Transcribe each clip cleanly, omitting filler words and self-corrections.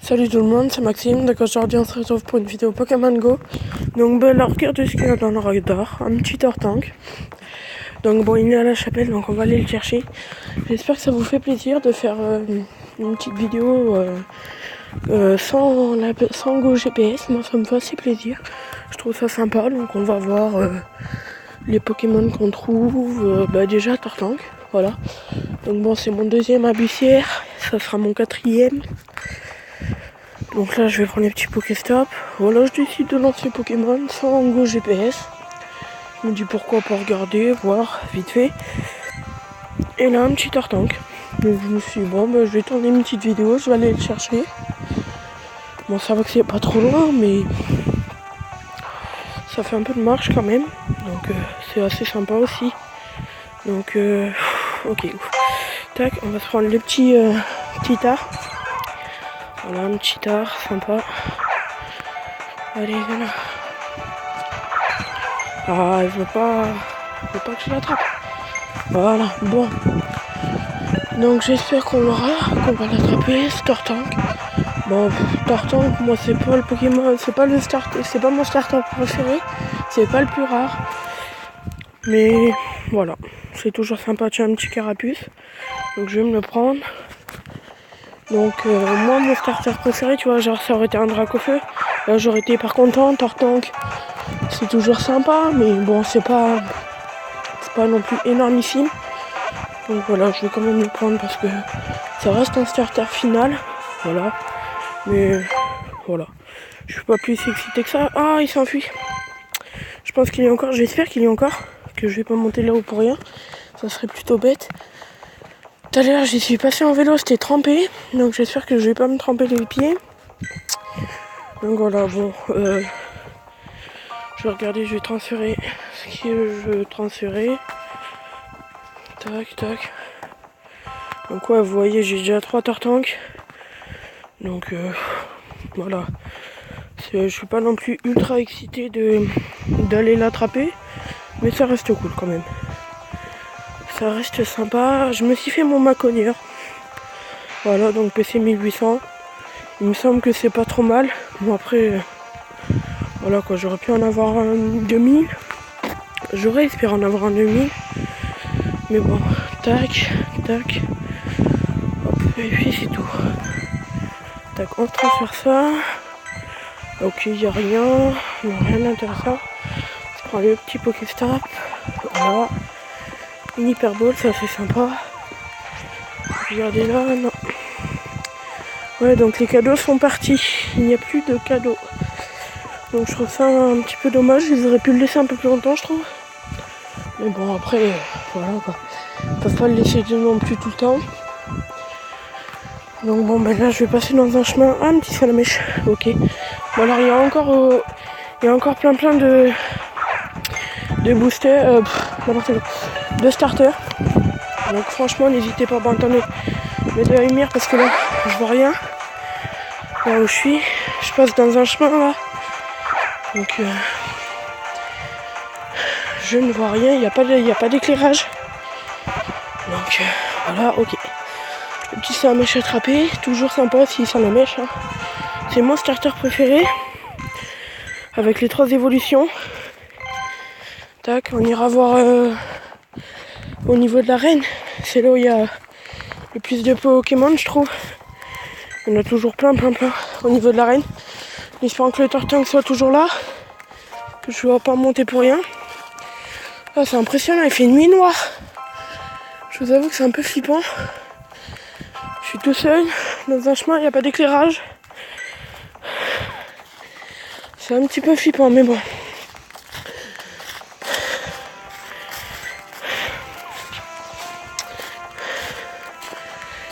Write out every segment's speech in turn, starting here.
Salut tout le monde, c'est Maxime. Donc aujourd'hui on se retrouve pour une vidéo Pokémon Go. Donc là regardez ce qu'il y a dans le radar, un petit Tortank. Donc bon, il est à la chapelle, donc on va aller le chercher. J'espère que ça vous fait plaisir de faire une petite vidéo sans Go GPS. Moi ça me fait assez plaisir, je trouve ça sympa. Donc on va voir les Pokémon qu'on trouve. Déjà Tortank, voilà. Donc bon, c'est mon deuxième à Bussière, ça sera mon quatrième. Donc là je vais prendre les petits Pokéstop. Voilà, je décide de lancer Pokémon sans Go GPS. Je me dis pourquoi pas regarder, voir vite fait. Et là un petit Tortank. Donc je me suis dit bon je vais tourner une petite vidéo, je vais aller le chercher. Bon, ça va que c'est pas trop loin, mais ça fait un peu de marche quand même. Donc c'est assez sympa aussi. Donc ok. Tac, on va se prendre le petit tard. Voilà, un petit tard, sympa. Allez, viens là. Ah, elle veut pas que je l'attrape. Voilà, bon. Donc j'espère qu'on l'aura, qu'on va l'attraper, ce Tortank. Bon, Tortank, moi c'est pas le Pokémon, c'est pas mon starter préféré, c'est pas le plus rare. Mais voilà, c'est toujours sympa, tu as un petit carapuce. Donc je vais me le prendre. Donc moi mon starter préféré, tu vois, genre ça aurait été un Dracofeu. Là j'aurais été hyper content. Tortank, c'est toujours sympa, mais bon c'est pas non plus énormissime. Donc voilà, je vais quand même le prendre parce que ça reste un starter final. Voilà. Mais voilà. Je suis pas plus excité que ça. Ah, il s'enfuit. Je pense qu'il y a encore, j'espère qu'il y a encore. Que je vais pas monter là-haut pour rien. Ça serait plutôt bête. Tout à l'heure j'y suis passé en vélo, c'était trempé. Donc j'espère que je vais pas me tremper les pieds. Donc voilà, bon. Je vais regarder, je vais transférer ce que je veux transférer. Tac, tac. Donc ouais, vous voyez, j'ai déjà 3 Tortank. Donc voilà. Je suis pas non plus ultra excité d'aller l'attraper. Mais ça reste cool quand même. Ça reste sympa. Je me suis fait mon Maconier. Voilà, donc PC 1800. Il me semble que c'est pas trop mal. Bon après, voilà quoi, j'aurais pu en avoir un 2000. J'aurais espéré en avoir un 2000. Mais bon, tac, tac. Hop, et puis c'est tout. Tac, on transfère ça. Ok, il n'y a rien. Il n'y a rien d'intéressant. Je prends le petit Pokéstop. Voilà. Une Hyperball, ça c'est sympa. Regardez là, non. Ouais, donc les cadeaux sont partis. Il n'y a plus de cadeaux. Donc je trouve ça un petit peu dommage. Ils auraient pu le laisser un peu plus longtemps, je trouve. Mais bon, après, voilà quoi. Ils peuvent pas le laisser non plus tout le temps. Donc bon, là je vais passer dans un chemin. Ah, un petit salamèche. Ok. Bon alors il y a encore plein de boosters, de starters. Donc franchement n'hésitez pas à abandonner de la lumière parce que là je vois rien. Là où je suis, je passe dans un chemin là. Donc je ne vois rien, il n'y a pas d'éclairage. Donc voilà, ok. Le petit salamèche attrapé, toujours sympa si salamèche. Hein. C'est mon starter préféré. Avec les 3 évolutions. Tac, on ira voir au niveau de l'arène. C'est là où il y a le plus de Pokémon, je trouve. Il y en a toujours plein au niveau de l'arène. J'espère que le Tortank soit toujours là. Que je ne vais pas monter pour rien. Ah, c'est impressionnant, il fait une nuit noire. Je vous avoue que c'est un peu flippant. Je suis tout seul dans un chemin, il n'y a pas d'éclairage. C'est un petit peu flippant, mais bon.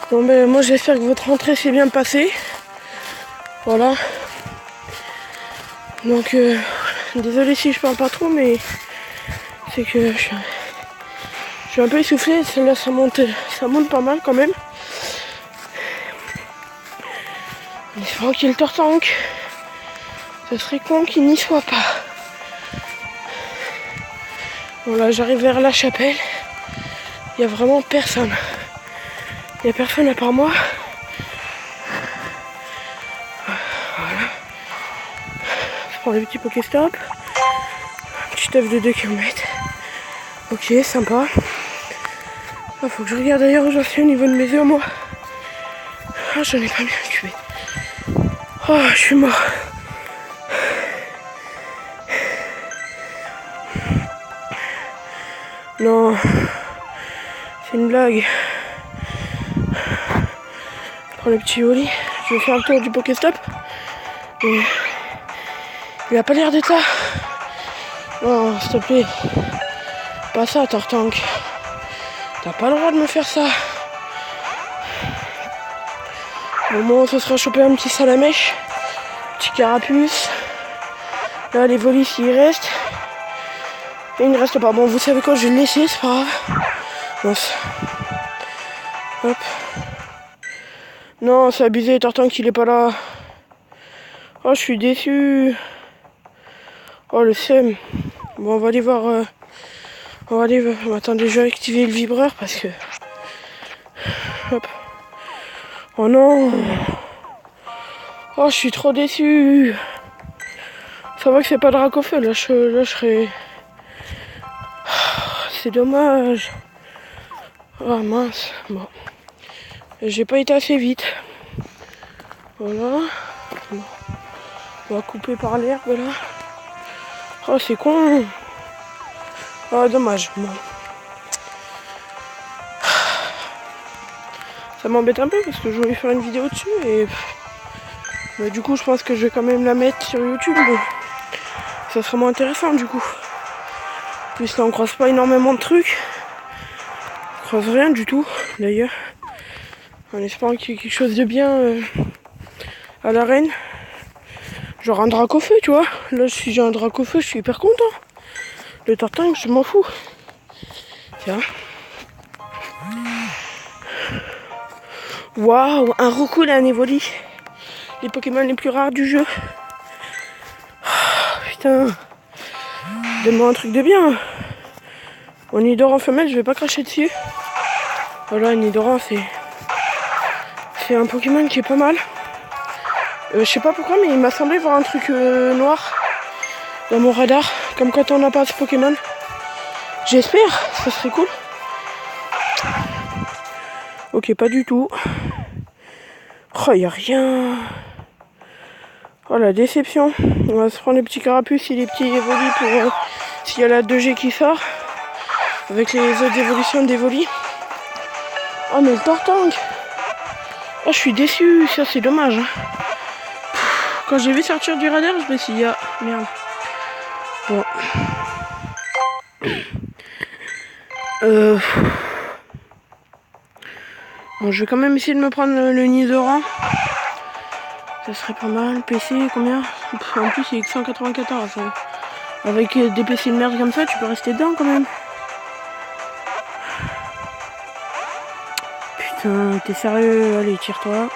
Bon moi j'espère que votre rentrée s'est bien passée. Voilà. Donc désolé si je parle pas trop, mais c'est que je suis un peu essoufflé. Celle-là ça monte pas mal quand même. J'espère qu'il y ait le Tortank. Ce serait con qu'il n'y soit pas. Bon là j'arrive vers la chapelle. Il n'y a vraiment personne. Il n'y a personne à part moi. prends les petits Pokéstop. Petit œuf de 2 km. Ok, sympa. Ah, faut que je regarde d'ailleurs où j'en suis au niveau de mes œufs, moi. Ah, j'en ai pas bien occupé. Oh, je suis mort. Non, c'est une blague. Je prends le petit Oli. Je vais faire le tour du Pokéstop. Et il a pas l'air d'être là. Non, s'il te plaît. Pas ça, Tartank. T'as pas le droit de me faire ça. Au moment où ce sera chopé un petit salamèche. Petit carapuce. Là, les volis, s'il reste. Et il ne reste pas. Bon, vous savez quoi, je vais le laisser, c'est pas grave. Mince. Hop. Non, c'est abusé, Tartank, il est pas là. Oh, je suis déçu. Oh, le seum. Bon, on va aller voir. On va aller. Attendez, je vais activer le vibreur parce que. Hop. Oh non. Oh, je suis trop déçu. Ça va que c'est pas Dracofeu. Là, je serais. C'est dommage. Oh mince. Bon. J'ai pas été assez vite. Voilà. Bon. On va couper par l'herbe là. Oh, c'est con. Oh, dommage. Bon. Ça m'embête un peu parce que je voulais faire une vidéo dessus et bah, du coup je pense que je vais quand même la mettre sur YouTube. Bon. Ça sera moins intéressant du coup. En plus là on croise pas énormément de trucs. On croise rien du tout d'ailleurs. En espérant qu'il y ait quelque chose de bien à l'arène. Genre un Dracofeu, tu vois. Là si j'ai un Dracofeu je suis hyper content. Le Tartank je m'en fous. Tiens. Waouh, un Roucoule et un Evoli. Les Pokémon les plus rares du jeu. Oh, putain. Donne-moi un truc de bien. Mon Nidoran femelle, je vais pas cracher dessus. Voilà, Nidoran, c'est un Pokémon qui est pas mal. Je sais pas pourquoi, mais il m'a semblé voir un truc noir dans mon radar. Comme quand on n'a pas ce Pokémon. J'espère, ça serait cool. Ok, pas du tout. Oh, y a rien. Oh, la déception. On va se prendre les petits carapuces et les petits évolis pour s'il y a la 2G qui sort. Avec les autres évolutions d'Evoli. Oh, mais le Tartank. Oh, je suis déçu. Ça, c'est dommage. Quand j'ai vu sortir du radar, je me suis dit, ah, merde. Bon. Bon, je vais quand même essayer de me prendre le Nidoran. Ça serait pas mal. PC, combien? En plus, il est que 194. Avec des PC de merde comme ça, tu peux rester dedans quand même. Putain, t'es sérieux? Allez, tire-toi.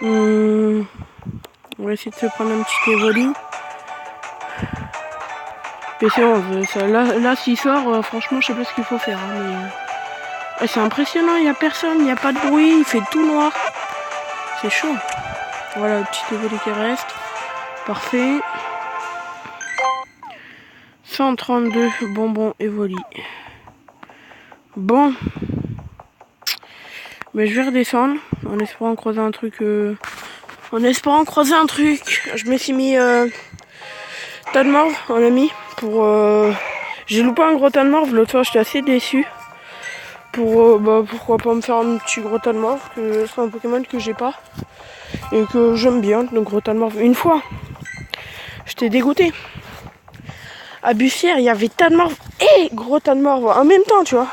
On va essayer de se prendre un petit Evoli. PC11, ça, là s'il sort, franchement, je sais pas ce qu'il faut faire. Hein, mais... c'est impressionnant, il n'y a personne, il n'y a pas de bruit, il fait tout noir. C'est chaud. Voilà le petit Evoli qui reste. Parfait. 132 bonbons Evoli. Bon. Mais je vais redescendre en espérant croiser un truc. En espérant croiser un truc. Je me suis mis tas de morve en ami. Pour j'ai loupé un gros tas de morve. L'autre fois j'étais assez déçu. Pour pourquoi pas me faire un petit gros tas de morve. Que c'est un Pokémon que j'ai pas. Et que j'aime bien. Le gros tas de morve. Une fois. J'étais dégoûté. À Bussière, il y avait tas de morve et gros tas de morve en même temps, tu vois.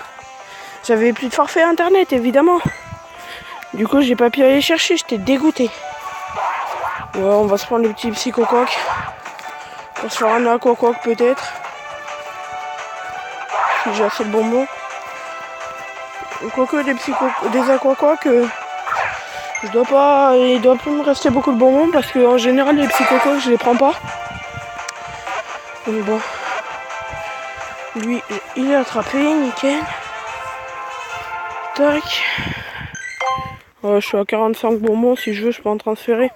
J'avais plus de forfait internet, évidemment. Du coup, j'ai pas pu aller chercher, j'étais dégoûté. Ouais, on va se prendre le petit Psychoquack. Pour se faire un Aquaquack peut-être. Si j'ai assez de bonbons. Quoique des Aquaquack, il doit plus me rester beaucoup de bonbons parce que en général les Psychoquack je les prends pas. Donc bon. Lui, il est attrapé, nickel. Tac. Je suis à 45 bonbons, si je veux je peux en transférer.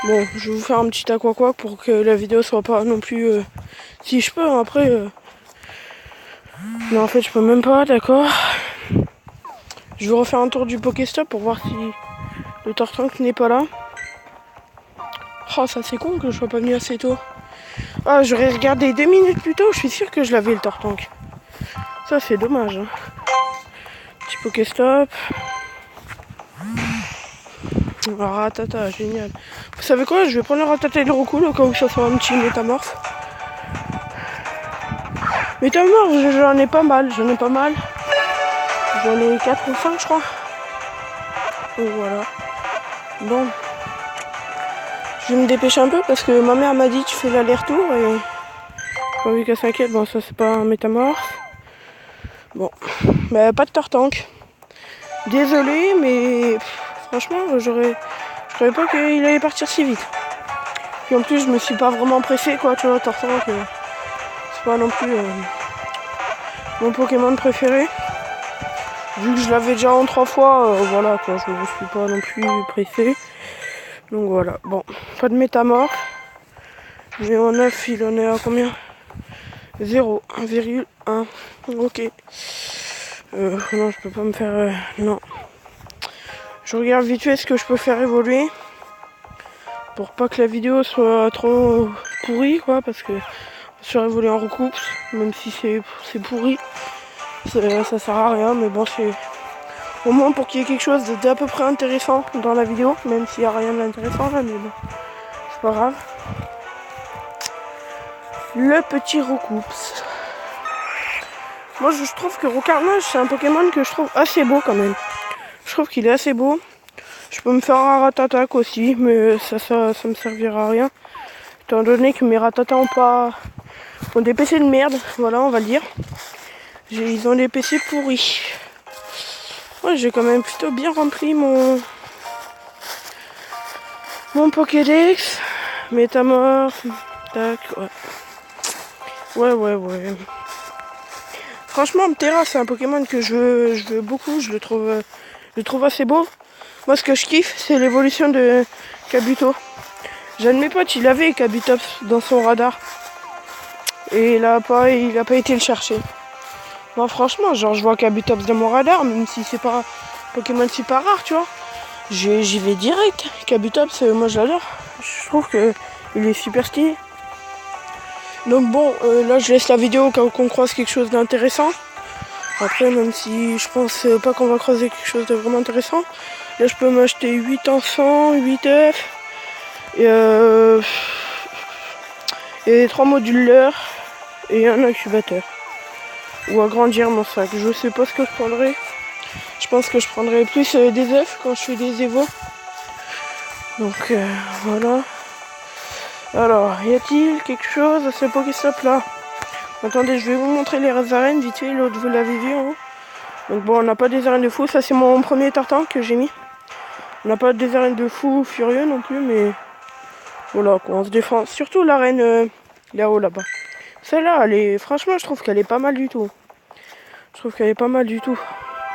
Bon, je vais vous faire un petit aqua pour que la vidéo soit pas non plus... si je peux, hein, après... Mais en fait je peux même pas, d'accord. Je vais refaire un tour du Pokéstop pour voir si le Tartank n'est pas là. Oh, ça c'est con que je sois pas venu assez tôt. Ah, j'aurais regardé 2 minutes plus tôt, je suis sûr que je l'avais le Tartank. Ça c'est dommage. Hein. Petit Pokéstop. Ratata, génial. Vous savez quoi, je vais prendre le Ratata et le Roucoule au cas où ça soit un petit métamorphe. Métamorphe, j'en ai pas mal, J'en ai 4 ou 5 je crois. Donc voilà. Bon. Je vais me dépêcher un peu parce que ma mère m'a dit tu fais l'aller-retour et... Pas vu qu'elle s'inquiète, bon ça c'est pas un métamorphe. Bon. Bah pas de Tartank. Désolé mais... franchement, je savais pas qu'il allait partir si vite. Puis en plus, je me suis pas vraiment pressé, quoi, tu vois, Tartank, c'est pas non plus mon Pokémon préféré. Vu que je l'avais déjà en 3 fois, voilà, quoi, je me suis pas non plus pressé. Donc voilà, bon, pas de métamorphe. Mais en 9, il en est à combien? 0, 1,1. Ok. Non, je peux pas me faire... non. Je regarde vite fait ce que je peux faire évoluer. Pour pas que la vidéo soit trop pourrie, quoi, parce que sur évoluer en recoupe, même si c'est pourri, ça sert à rien, mais bon, c'est au moins pour qu'il y ait quelque chose d'à peu près intéressant dans la vidéo, même s'il n'y a rien d'intéressant là, mais bon, c'est pas grave. Le petit Roucoups. Moi je trouve que Roucarnage c'est un Pokémon que je trouve assez beau quand même. Je trouve qu'il est assez beau. Je peux me faire un Ratatac aussi, mais ça me servira à rien. Étant donné que mes Ratata ont des PC de merde, voilà on va le dire. Ils ont des PC pourris. Ouais, j'ai quand même plutôt bien rempli mon Pokédex. Métamorphe. Tac, ouais. Ouais. Franchement, Ptera, c'est un Pokémon que je veux beaucoup. Je le trouve assez beau. Moi, ce que je kiffe, c'est l'évolution de Kabuto. J'ai un de mes potes, il avait Kabutops dans son radar. Et il a pas été le chercher. Moi, franchement, genre, je vois Kabutops dans mon radar, même si c'est pas un Pokémon super rare, tu vois. J'y vais direct. Kabutops, moi, je l'adore. Je trouve que il est super stylé. Donc bon, là, je laisse la vidéo quand on croise quelque chose d'intéressant. Après, même si je pense pas qu'on va croiser quelque chose de vraiment intéressant. Là, je peux m'acheter 8 enfants, 8 œufs. Et 3 moduleurs. Et un incubateur. Ou agrandir mon sac. Je sais pas ce que je prendrai. Je pense que je prendrai plus des œufs quand je fais des évos. Donc voilà. Alors, y a-t-il quelque chose à ce Pokéstop là? Attendez, je vais vous montrer les arènes vite fait. L'autre vous l'avez vu en haut. Donc bon, on n'a pas des arènes de fou. Ça c'est mon premier Tartank que j'ai mis. On n'a pas des arènes de fou furieux non plus, mais voilà quoi, on se défend. Surtout l'arène là-haut là-bas. Celle-là, franchement, je trouve qu'elle est pas mal du tout.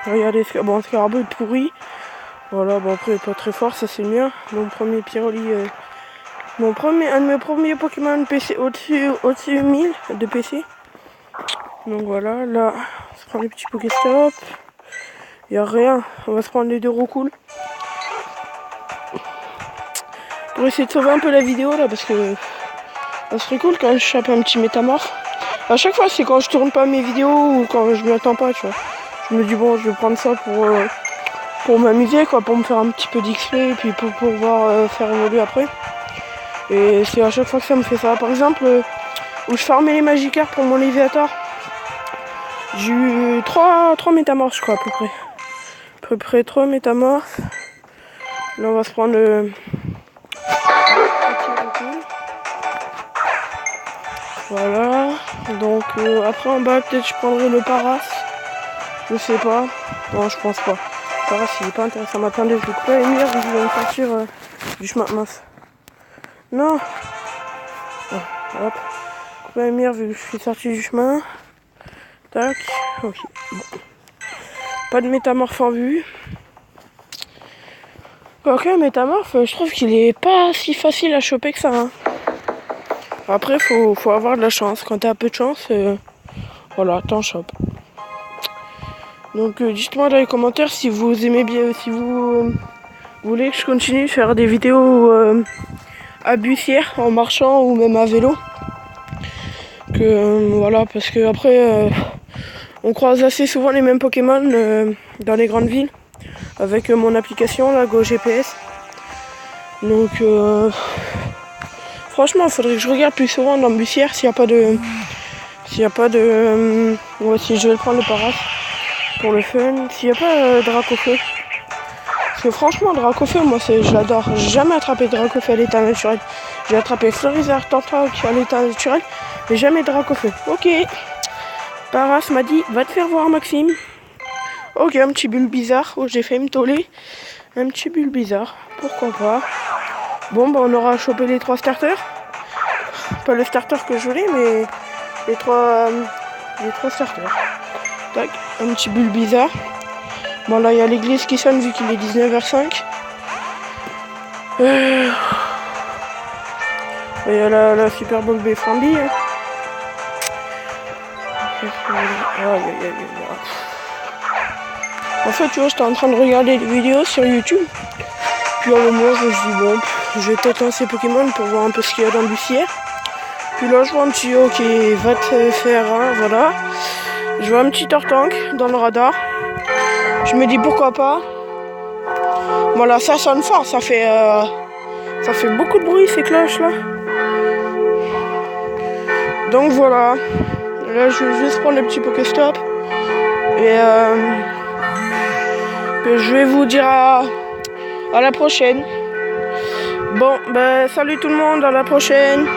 Regardez, bon, Scarabée est pourri. Voilà, bon après, pas très fort, ça c'est le mien. Mon premier Pyroli, un de mes premiers Pokémon PC au-dessus 1000 de PC. Donc voilà, là, on se prend les petits Pokéstop. Y a rien, on va se prendre les 2 Roucoules. Pour essayer de sauver un peu la vidéo là, parce que ça serait cool quand je chope un petit métamorphe. À chaque fois, c'est quand je tourne pas mes vidéos ou quand je m'y attends pas, tu vois. Je me dis bon, je vais prendre ça pour m'amuser, quoi, pour me faire un petit peu d'XP et puis pour pouvoir faire évoluer après. Et c'est à chaque fois que ça me fait ça. Par exemple, où je farmais les Magikarp pour mon Léviator, j'ai eu 3 métamorphes, je crois, à peu près. À peu près 3 métamorphes. Là, on va se prendre le voilà. Donc, après, en bas, peut-être je prendrai le Paras. Je sais pas. Non, je pense pas. Le Paras, il est pas intéressant. Attendez, je vais couper la lumière, je vais me sortir du chemin. Mince. Non. Ah, hop. Couper la lumière, vu que je suis sorti du chemin. Tac. Ok. Bon. Pas de métamorphe en vue. Ok, métamorphe, je trouve qu'il est pas si facile à choper que ça. Hein. Après, faut avoir de la chance. Quand t'as un peu de chance, voilà, t'en chopes. Donc dites-moi dans les commentaires si vous aimez bien, si vous voulez que je continue de faire des vidéos à Bussière en marchant ou même à vélo. Voilà, parce que après on croise assez souvent les mêmes Pokémon dans les grandes villes avec mon application la Go GPS. Donc franchement, il faudrait que je regarde plus souvent dans Bussière s'il n'y a pas de ouais, si je vais le prendre le Paras pour le fun, s'il n'y a pas Dracofeu. Parce que franchement, Dracofeu, moi je l'adore. J'ai jamais attrapé Dracofeu à l'état naturel. J'ai attrapé Florizard Tantank à l'état naturel, mais jamais Dracofeu. Ok. Paras m'a dit, va te faire voir Maxime. Ok, un petit bulle bizarre. Oh, j'ai fait me toller. Un petit bulle bizarre. Pourquoi pas. Bon, bah on aura chopé les 3 starters. Pas le starter que je voulais, mais les 3 starters. Tac, un petit bulle bizarre. Bon, là, il y a l'église qui sonne vu qu'il est 19h05. Il y a la Super Bowl B Frambi. Hein. En fait, tu vois, j'étais en train de regarder des vidéos sur YouTube. Puis à un moment, je me suis dit, bon, je vais peut-être lancer Pokémon pour voir un peu ce qu'il y a dans Bussière. Puis là, je vois un petit, ok, va te faire, hein, voilà. Je vois un petit Tortank dans le radar. Je me dis, pourquoi pas. Voilà, ça sonne fort, ça fait beaucoup de bruit, ces cloches, là. Donc voilà. Là, je vais juste prendre le petit Pokéstop. Et que je vais vous dire à la prochaine. Bon, ben salut tout le monde, à la prochaine.